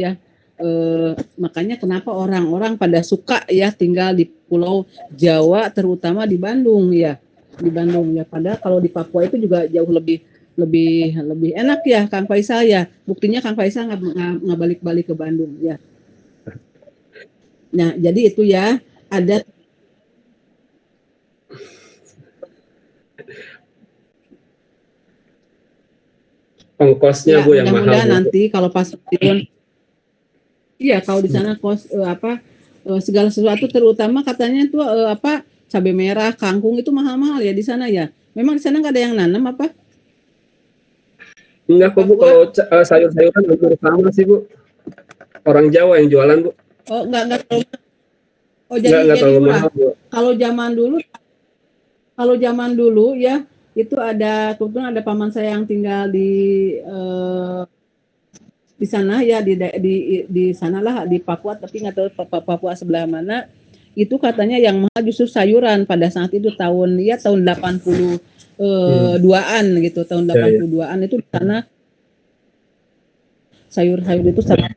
ya. Makanya kenapa orang-orang pada suka ya tinggal di Pulau Jawa, terutama di Bandung ya. Di Bandung ya. Padahal kalau di Papua itu juga jauh lebih lebih lebih enak ya Kang Faisal ya. Buktinya Kang Faisal nggak balik-balik ke Bandung ya. Nah, jadi itu ya ada ongkosnya ya, Bu yang mahal mudah-mudahan Bu. nanti kalau pas turun iya kalau di sana segala sesuatu terutama katanya tuh apa cabai merah, kangkung itu mahal-mahal ya di sana ya. Memang di sana nggak ada yang nanam apa? Enggak kok Bu, Papua? kalau sayur-sayuran hampir sama sih Bu. Orang Jawa yang jualan Bu. Oh, nggak terlalu. Oh, Enggak jadi terlalu murah. mahal Bu. Kalau zaman dulu, kalau zaman dulu ya itu ada kebetulan ada paman saya yang tinggal di sana ya di sanalah di Papua tapi nggak tahu Papua sebelah mana itu katanya yang mahal justru sayuran pada saat itu tahun 82-an gitu tahun Ya, ya. 82-an itu di sana sayur-sayur itu sangat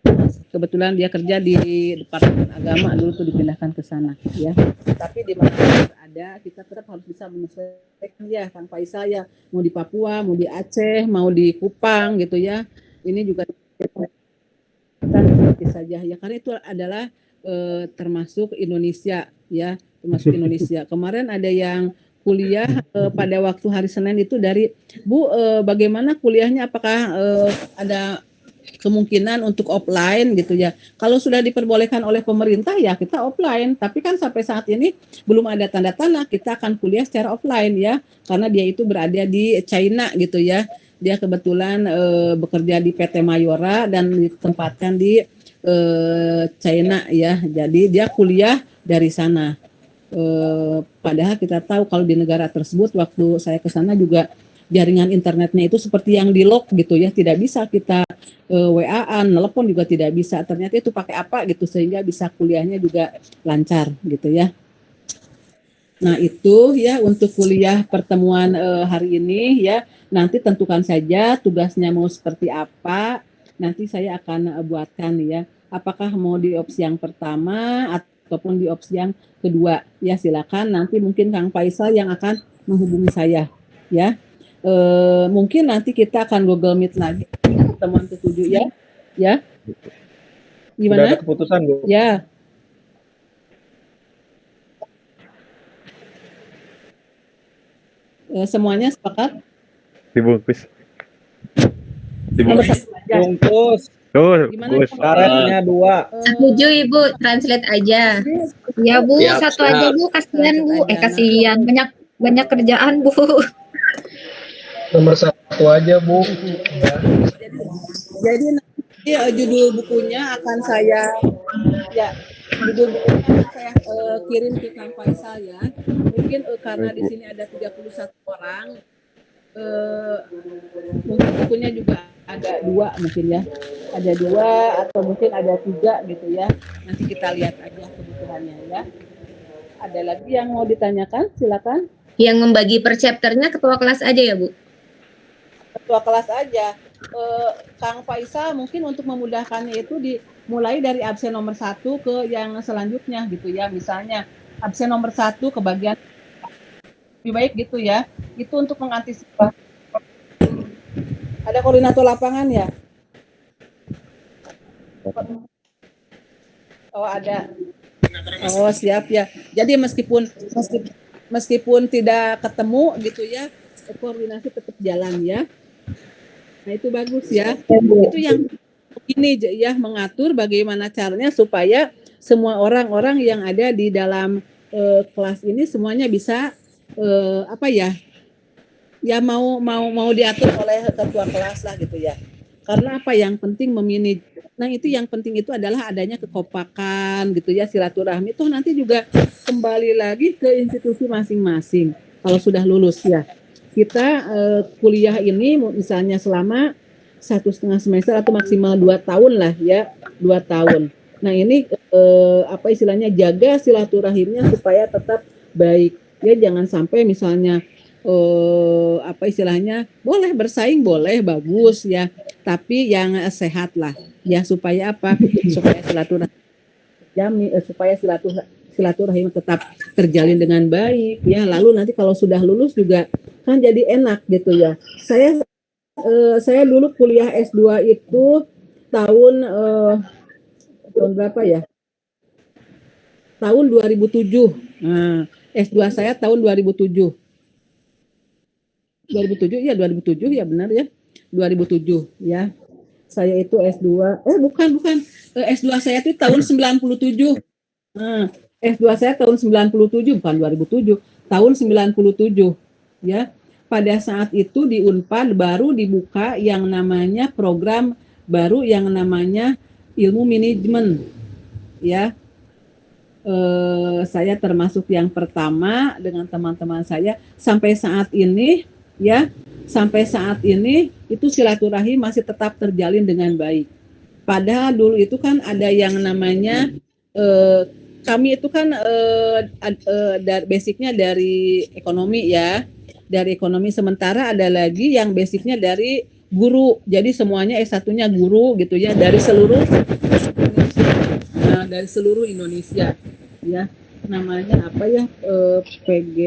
kebetulan dia kerja di Departemen Agama dulu tuh dipindahkan ke sana ya tapi di mana ada kita tetap harus bisa menyesuaikan ya Kang Faisal ya mau di Papua mau di Aceh mau di Kupang gitu ya ini juga seperti saja ya karena itu adalah termasuk Indonesia ya termasuk Indonesia kemarin ada yang kuliah pada waktu hari Senin itu dari Bu bagaimana kuliahnya apakah ada kemungkinan untuk offline gitu ya kalau sudah diperbolehkan oleh pemerintah ya kita offline tapi kan sampai saat ini belum ada tanda-tanda kita akan kuliah secara offline ya karena dia itu berada di China gitu ya dia kebetulan bekerja di PT Mayora dan ditempatkan di China ya. Jadi dia kuliah dari sana. Padahal kita tahu kalau di negara tersebut waktu saya ke sana juga jaringan internetnya itu seperti yang di lock gitu ya, tidak bisa kita WA-an, telepon juga tidak bisa. Ternyata itu pakai apa gitu sehingga bisa kuliahnya juga lancar gitu ya. Nah, itu ya untuk kuliah pertemuan hari ini ya. Nanti tentukan saja tugasnya mau seperti apa. Nanti saya akan buatkan ya. Apakah mau di opsi yang pertama ataupun di opsi yang kedua. Ya, silakan nanti mungkin Kang Faisal yang akan menghubungi saya ya. Mungkin nanti kita akan Google Meet lagi pertemuan ketujuh ya. Ya. Sudah ada Gimana? keputusan, Bu? Ya. Semuanya sepakat? Dibungkus. Nomor satu aja. Bungkus. Tuh, Gimana? Gus. Karetnya 2. Setuju Ibu, translate aja. Ya Bu, Siap, satu siap. aja Bu, kasihan Bu. Translate aja. Kasihan, banyak kerjaan Bu. Nomor 1 aja, Bu. Jadi nanti judul bukunya akan saya judul bukunya akan saya kirim ke Kang Faisal ya. Mungkin karena di sini ada 31 orang mungkin bukunya juga ada 2 mungkin ya. Ada 2 atau mungkin ada 3 gitu ya. Nanti kita lihat aja kebutuhannya ya. Ada lagi yang mau ditanyakan? Silakan. Yang membagi per chapternya ketua kelas aja ya Bu? Ketua kelas aja. Kang Faisal mungkin untuk memudahkannya itu dimulai dari absen nomor 1 ke yang selanjutnya gitu ya. Misalnya absen nomor 1 ke bagian lebih baik gitu ya. Itu untuk mengantisipasi. Ada koordinator lapangan ya? Oh ada. Oh siap ya. Jadi meskipun tidak ketemu gitu ya, koordinasi tetap jalan ya. Nah itu bagus ya. Itu yang ini ya mengatur bagaimana caranya supaya semua orang-orang yang ada di dalam kelas ini semuanya bisa apa ya? Ya mau diatur oleh ketua kelas lah gitu ya. Karena apa yang penting memanage. Nah itu yang penting itu adalah adanya kekompakan gitu ya silaturahmi. Itu nanti juga kembali lagi ke institusi masing-masing kalau sudah lulus ya. Kita kuliah ini misalnya selama 1,5 semester atau maksimal 2 tahun lah ya 2 tahun. Nah ini apa istilahnya jaga silaturahimnya supaya tetap baik ya jangan sampai misalnya apa istilahnya boleh bersaing boleh bagus ya tapi yang sehat lah Ya supaya apa? Supaya silaturahmi supaya silaturahim tetap terjalin dengan baik ya. Lalu nanti kalau sudah lulus juga kan jadi enak gitu ya. Saya dulu kuliah S2 itu tahun tahun berapa ya? Tahun 2007. Nah, S2 saya tahun 2007. 2007 ya 2007 ya benar ya. 2007 ya. Saya itu S2. Bukan. S2 saya itu tahun 97. Nah, S2 saya tahun 97 bukan 2007, tahun 97 ya. Pada saat itu di Unpad baru dibuka yang namanya program baru yang namanya ilmu manajemen ya. Saya termasuk yang pertama dengan teman-teman saya sampai saat ini ya, sampai saat ini itu silaturahim masih tetap terjalin dengan baik. Padahal dulu itu kan ada yang namanya kami itu kan basicnya dari ekonomi ya, dari ekonomi, sementara ada lagi yang basicnya dari guru. Jadi semuanya S1-nya guru gitu ya, dari seluruh dari seluruh Indonesia ya. Namanya apa ya, PG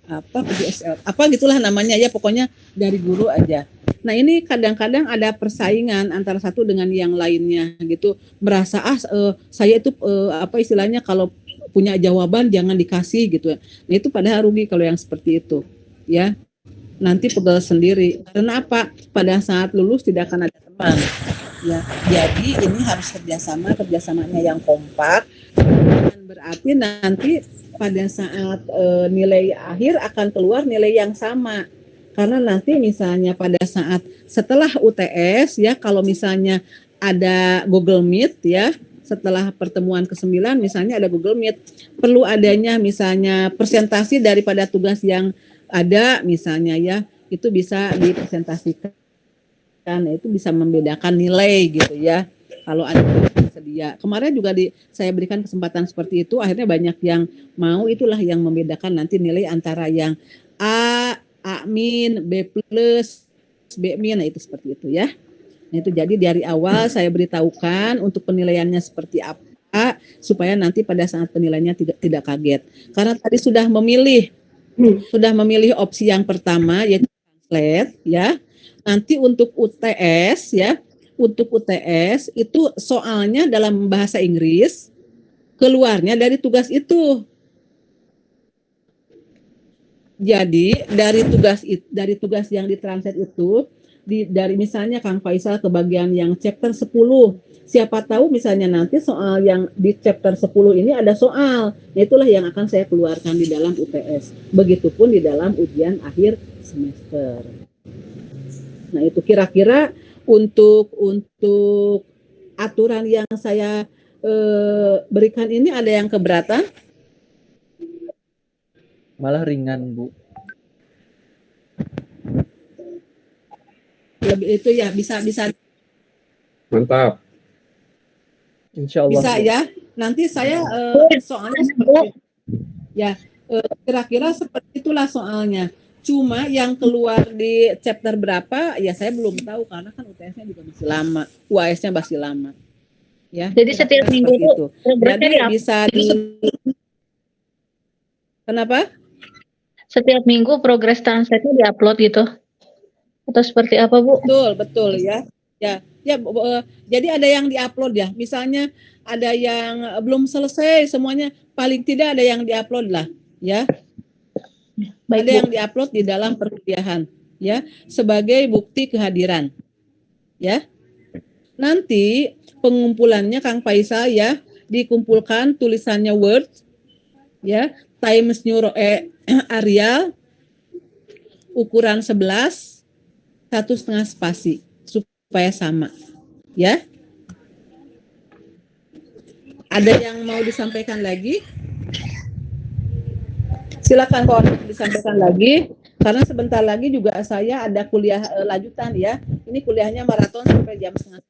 apa PGSL apa gitulah namanya ya, pokoknya dari guru aja. Nah ini kadang-kadang ada persaingan antara satu dengan yang lainnya gitu, merasa saya itu apa istilahnya, kalau punya jawaban jangan dikasih gitu. Nah itu padahal rugi kalau yang seperti itu ya, nanti pegel sendiri. Karena apa? Pada saat lulus tidak akan ada teman ya. Jadi ini harus kerjasamanya yang kompak. Berarti nanti pada saat nilai akhir akan keluar nilai yang sama. Karena nanti misalnya pada saat setelah UTS ya, kalau misalnya ada Google Meet ya, setelah pertemuan ke-9 misalnya ada Google Meet, perlu adanya misalnya presentasi daripada tugas yang ada misalnya ya, itu bisa dipresentasikan. Itu bisa membedakan nilai gitu ya. Kalau ada sedia. Kemarin juga saya berikan kesempatan seperti itu, akhirnya banyak yang mau, itulah yang membedakan nanti nilai antara yang A min, B plus, B min, nah itu seperti itu ya. Nah itu jadi dari awal saya beritahukan untuk penilaiannya seperti apa, supaya nanti pada saat penilaiannya tidak kaget. Karena tadi sudah memilih opsi yang pertama yaitu translate ya. Nanti untuk UTS ya, untuk UTS itu soalnya dalam bahasa Inggris keluarnya dari tugas itu. Jadi dari tugas yang ditranslate itu dari misalnya Kang Faisal ke bagian yang chapter 10. Siapa tahu misalnya nanti soal yang di chapter 10 ini ada soal. Nah, itulah yang akan saya keluarkan di dalam UTS. Begitupun di dalam ujian akhir semester. Nah, itu kira-kira untuk aturan yang saya berikan ini ada yang keberatan? Malah ringan, Bu. Lebih itu ya bisa Mantap. Insya Allah. bisa Bu. ya. Nanti saya soalnya ya kira-kira seperti itulah soalnya. Cuma yang keluar di chapter berapa ya saya belum tahu, karena kan UTS-nya juga masih lama, UAS-nya masih lama. Ya. Jadi setiap minggu itu. progresnya Jadi bisa Kenapa? setiap minggu progres translate-nya diupload gitu. Atau seperti apa, Bu? Betul ya. Jadi ada yang diupload ya. Misalnya ada yang belum selesai semuanya, paling tidak ada yang diupload lah, ya. Baik, ada Bu. yang diupload di dalam perkuliahan, ya, sebagai bukti kehadiran, ya. Nanti pengumpulannya Kang Faisal ya, dikumpulkan tulisannya Word, ya, Times New Arial, ukuran 11, 1,5 spasi supaya sama, ya. Ada yang mau disampaikan lagi? Silakan kalau disampaikan lagi, karena sebentar lagi juga saya ada kuliah lanjutan ya. Ini kuliahnya maraton sampai jam 8:30.